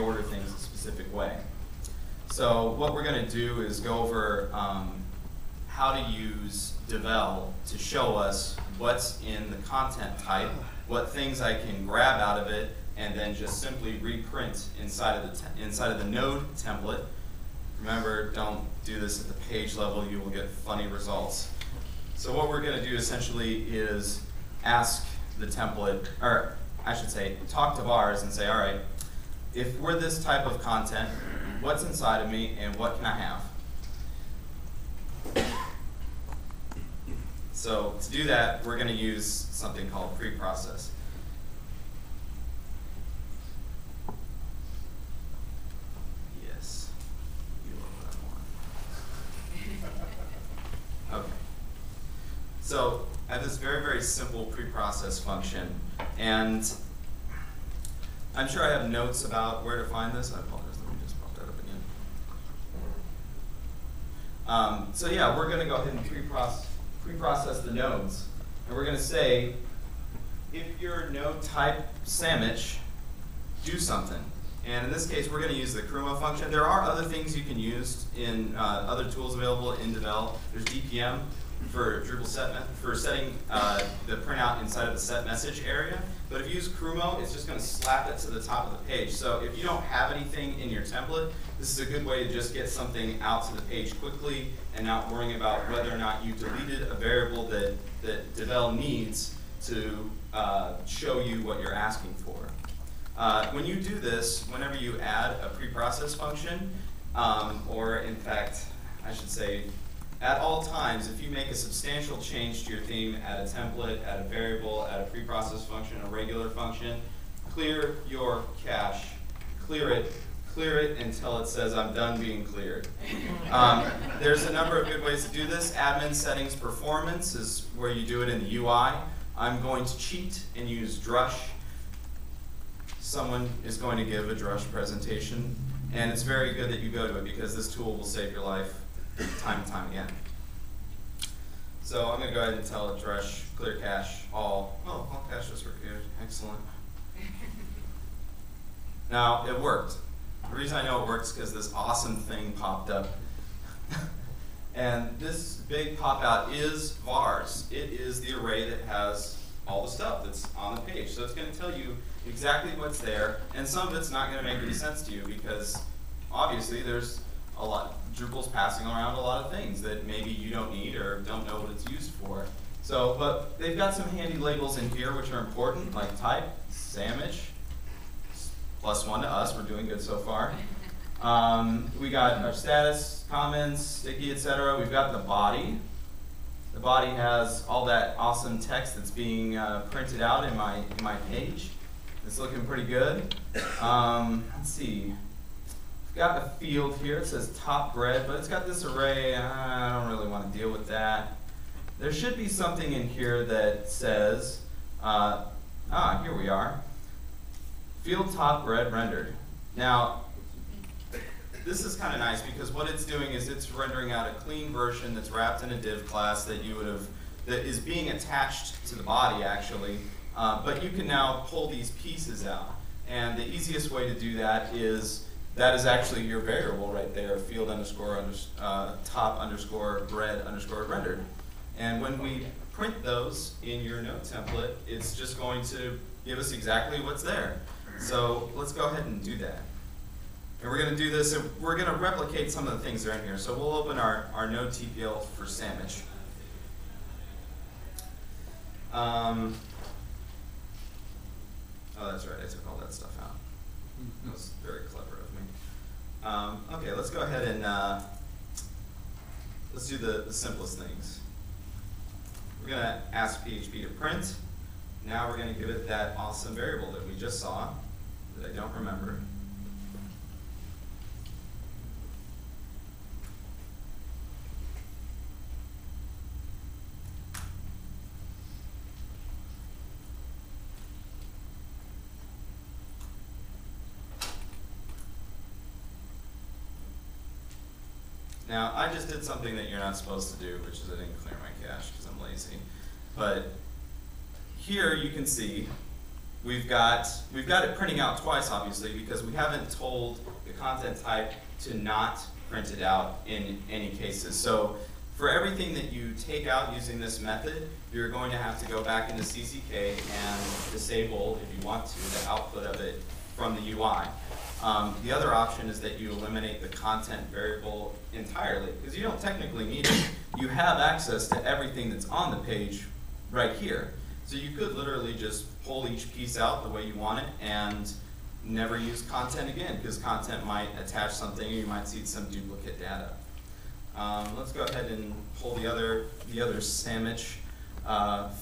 reorder things a specific way. So what we're going to do is go over how to use Devel to show us what's in the content type, what things I can grab out of it, and then just simply reprint inside of the node template. Remember, don't do this at the page level, you will get funny results. So what we're going to do essentially is ask the template, or I should say, talk to vars and say, all right, if we're this type of content, what's inside of me and what can I have? So to do that, we're going to use something called preprocess. Yes, you are what I want. Okay. So I have this very, very simple preprocess function, and I'm sure I have notes about where to find this. I apologize, let me just pop that up again. So yeah, we're going to go ahead and preprocess the nodes. And we're going to say, if your node type sandwich, do something. And in this case, we're going to use the Crumo function. There are other things you can use in other tools available in Devel. There's DPM for Drupal for setting the printout inside of the set message area. But if you use Crumo, it's just going to slap it to the top of the page. So if you don't have anything in your template, this is a good way to just get something out to the page quickly and not worrying about whether or not you deleted a variable that Devel needs to show you what you're asking for. When you do this, whenever you add a preprocess function, or in fact, I should say, at all times, if you make a substantial change to your theme, add a template, add a variable, add a preprocess function, a regular function, clear your cache, clear it until it says I'm done being cleared. There's a number of good ways to do this. Admin settings performance is where you do it in the UI. I'm going to cheat and use Drush. Someone is going to give a Drush presentation, and it's very good that you go to it because this tool will save your life time and time again. So I'm going to go ahead and tell it Drush, clear cache, all. Oh, all caches were good. Excellent. Now, it worked. The reason I know it works is because this awesome thing popped up. And this big pop-out is vars. It is the array that has all the stuff that's on the page. So it's going to tell you exactly what's there, and some of it's not going to make any sense to you because obviously there's a lot. Drupal's passing around a lot of things that maybe you don't need or don't know what it's used for. So, but they've got some handy labels in here which are important, like type, sandwich, +1 to us, we're doing good so far. We got our status, comments, sticky, etc. We've got the body. The body has all that awesome text that's being printed out in my page. It's looking pretty good. Let's see. We've got a field here. It says top bread, but it's got this array. I don't really want to deal with that. There should be something in here that says, here we are. Field top bread rendered. Now, this is kind of nice because what it's doing is it's rendering out a clean version that's wrapped in a div class that you would have, that is being attached to the body actually, but you can now pull these pieces out. And the easiest way to do that is actually your variable right there, field underscore top underscore bread underscore rendered. And when we print those in your node template, it's just going to give us exactly what's there. So let's go ahead and do that. And we're going to do this, and we're going to replicate some of the things that are in here. So we'll open our node TPL for sandwich. Oh, that's right, I took all that stuff out. That was very clever of me. Okay, let's go ahead and let's do the simplest things. We're going to ask PHP to print. Now we're going to give it that awesome variable that we just saw, that I don't remember. Now, I just did something that you're not supposed to do, which is I didn't clear my cache because I'm lazy. But here you can see we've got it printing out twice, obviously, because we haven't told the content type to not print it out in any cases. So for everything that you take out using this method, you're going to have to go back into CCK and disable, if you want to, the output of it from the UI. The other option is that you eliminate the content variable entirely, because you don't technically need it. You have access to everything that's on the page right here. So you could literally just pull each piece out the way you want it and never use content again, because content might attach something, or you might see some duplicate data. Let's go ahead and pull the other sandwich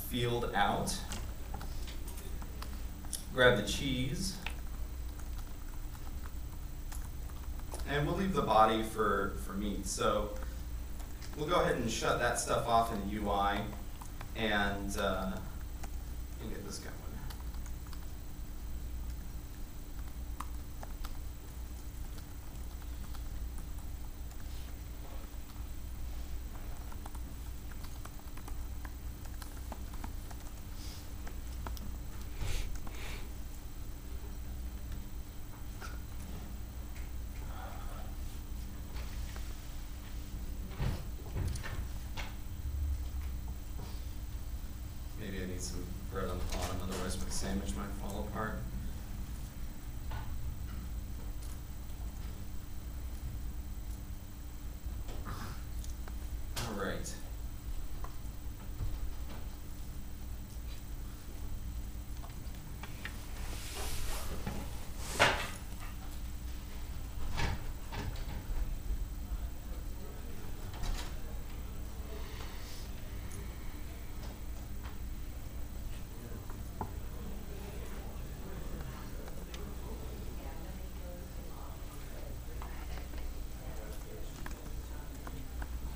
field out. Grab the cheese. And we'll leave the body for meat. So we'll go ahead and shut that stuff off in the UI and get this going. Maybe I need some bread on the bottom, otherwise my sandwich might fall apart. All right.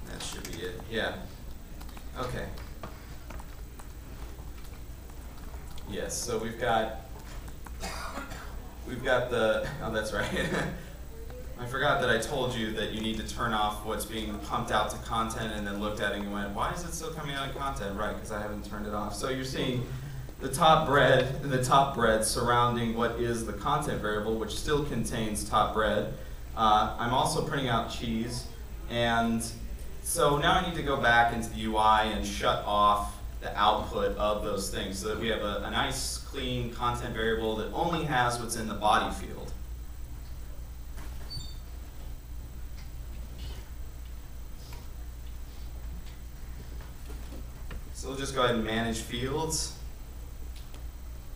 That should be it. Yeah. Okay. Yes, so we've got the, oh, that's right. I forgot that I told you that you need to turn off what's being pumped out to content, and then looked at it and you went, why is it still coming out of content? Right, because I haven't turned it off. So you're seeing the top bread surrounding what is the content variable, which still contains top bread. I'm also printing out cheese, and so now I need to go back into the UI and shut off the output of those things so that we have a nice, clean content variable that only has what's in the body field. So we'll just go ahead and manage fields.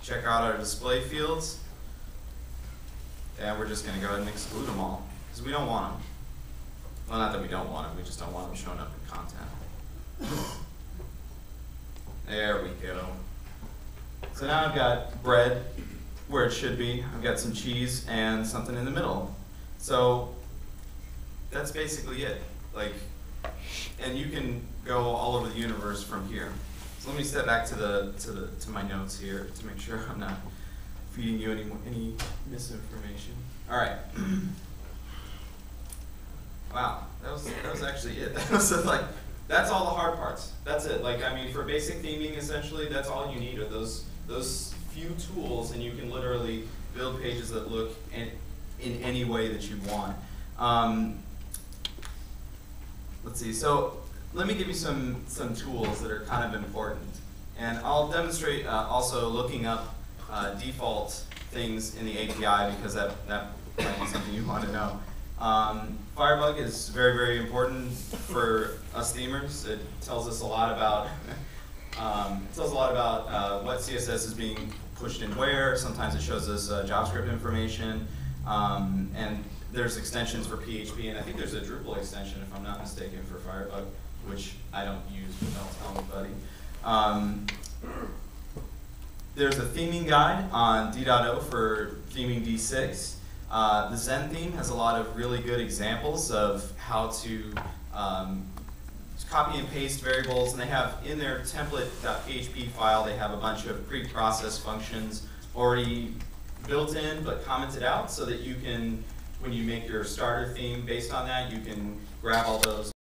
Check out our display fields. And we're just going to go ahead and exclude them all, because we don't want them. Well, not that we don't want them, we just don't want them showing up in content. There we go. So now I've got bread where it should be. I've got some cheese and something in the middle. So that's basically it. And you can go all over the universe from here. So let me step back to my notes here to make sure I'm not feeding you any misinformation. All right. Wow, that was actually it. That's all the hard parts. That's it. For basic theming, essentially, that's all you need are those few tools, and you can literally build pages that look in any way that you want. Let's see. So let me give you some tools that are kind of important, and I'll demonstrate also looking up default things in the API, because that might be something you want to know. Firebug is very, very important for us themers. It tells us a lot about what CSS is being pushed in where. Sometimes it shows us JavaScript information, and there's extensions for PHP, and I think there's a Drupal extension, if I'm not mistaken, for Firebug, which I don't use, but don't tell anybody. There's a theming guide on D.O for theming D6. The Zen theme has a lot of really good examples of how to copy and paste variables, and they have in their template.php file, they have a bunch of pre-processed functions already built in but commented out, so that you can, when you make your starter theme based on that, you can grab all those